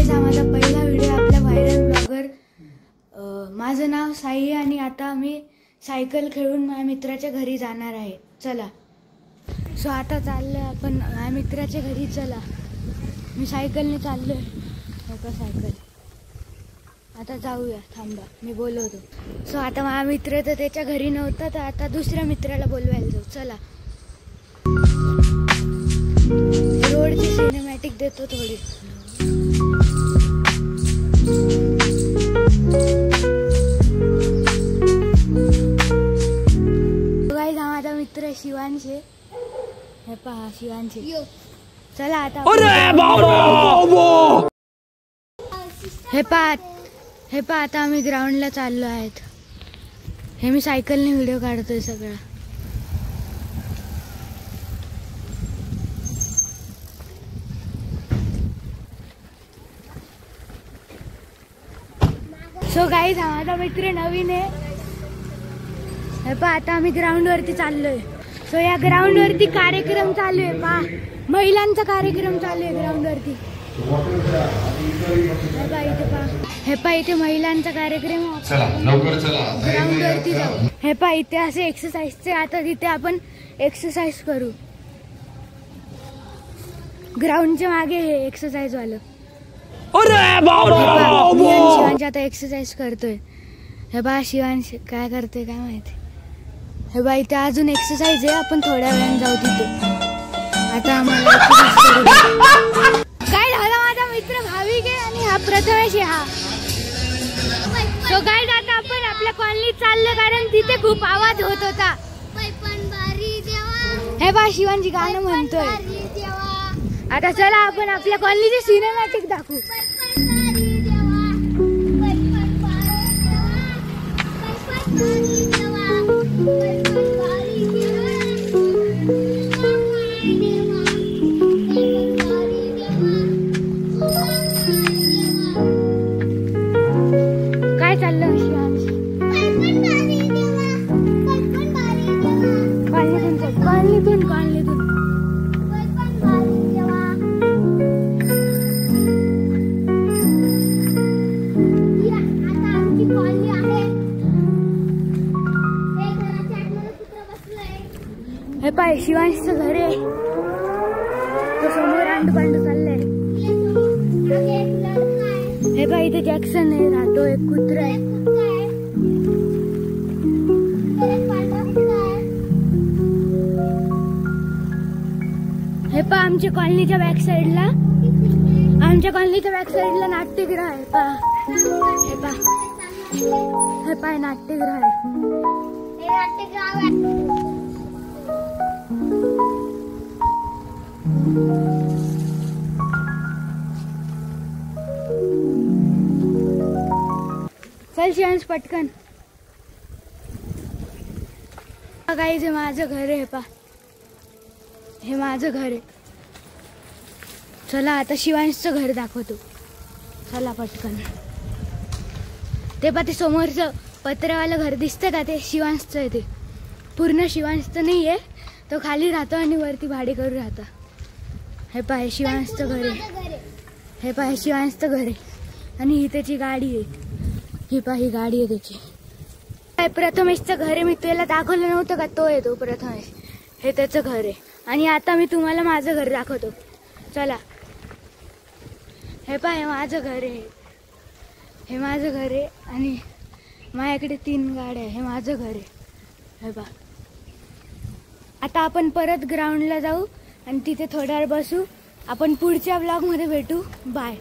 Guys, हा माझा पहिला व्हिडिओ आपल्या व्हायरल ब्लॉगर. माझं नाव साई आणि आता मी सायकल खेळून माझ्या मित्राच्या घरी जाणार आहे. चला. सो आता चाललोय आपण माझ्या मित्राच्या घरी. चला, मी सायकलने चाललोय. नका सायकल. आता जाऊया, थांबा मी बोलवतो. सो आता माझा मित्र तर त्याच्या घरी नव्हता, तर आता दुसऱ्या मित्राला बोलवायला जाऊ. चला, रोडची सिनेमॅटिक देतो थोडी. गाईज, हा माझा मित्र शिवांश. हे पहा शिवांश. चला आता हे पहा आता आम्ही ग्राउंडला चाललो आहेत. हे मी सायकलने व्हिडिओ काढतोय सगळा. सो गाईज, हा माझा मित्र नवीन आहे. हे पहा आता आम्ही ग्राउंड वरती चाललोय. सो या ग्राउंड वरती कार्यक्रम चालू आहे. पहा, महिलांचा कार्यक्रम चालू आहे ग्राउंड वरती. हे पहा इथे महिलांचा कार्यक्रम. ग्राउंड वरती जाऊ. हे पहा इथे असे एक्सरसाइजचे. आता तिथे आपण एक्सरसाइज करू. ग्राउंडच्या मागे हे एक्सरसाइज वालं. शिवांश आता एक्सरसाइज करतोय. हे बा शिवांश काय करते काय माहिती. हे बा इथे अजून एक्सरसाइज आहे. आपण थोड्या वेळाने जाऊ तिथे. आता आम्हाला काय झालं. माझा मित्र भाविक आहे आणि हा प्रथमेश आहे. हा सो गाईज, आता आपण आपल्या कॉलनीत चाललो कारण तिथे खूप आवाज होत होता. हे बा शिवांशी गाणं म्हणतोय. आता चला आपण आपल्या कॉलनीचे सिनेमॅटिक दाखवू. काय चाललं शिवांश. कॉलनीतून हे पाय शिवांशचं घर आहे. तो समोर अंडू चाललंय. हे पाय इथे जॅक्सन आहे. राहतो एक कुत्रा आहे. हे पहा आमच्या कॉलनीच्या बॅक साइडला नाट्यगृह आहे. पहा हे पहा नाट्यगृह आहे. चल शिवांश पटकन. गाईज, हे माझं घर आहे. पहा हे माझं घर आहे. चला आता शिवांशचं घर दाखवतो. चला पटकन. ते पहा ते समोरचं पत्र्यावालं घर दिसतं का, ते शिवांशचं आहे. ते पूर्ण शिवांशचं नाही आहे. तो खाली राहतो आणि वरती भाडेकरू राहतो. हे पहा हे शिवांशचं घर आहे. हे पहा हे शिवांशचं घर आहे. आणि ही त्याची गाडी आहे. ही पहा ही गाडी आहे त्याची. प्रथमेशचं घर आहे. मी त्याला दाखवलं नव्हतं का, तो आहे तो प्रथमेश. हे त्याचं घर आहे. आणि आता मी तुम्हाला माझं घर दाखवतो. चला. हे पहा हे माझं घर आहे. हे माझं घर आहे आणि माझ्याकडे 3 गाड्या आहे. हे माझं घर आहे. हे पहा. आता आपण परत ग्राउंडला जाऊ आणि तिथे थोड्या वेळ बसू. आपण पुढच्या ब्लॉगमध्ये भेटू. बाय.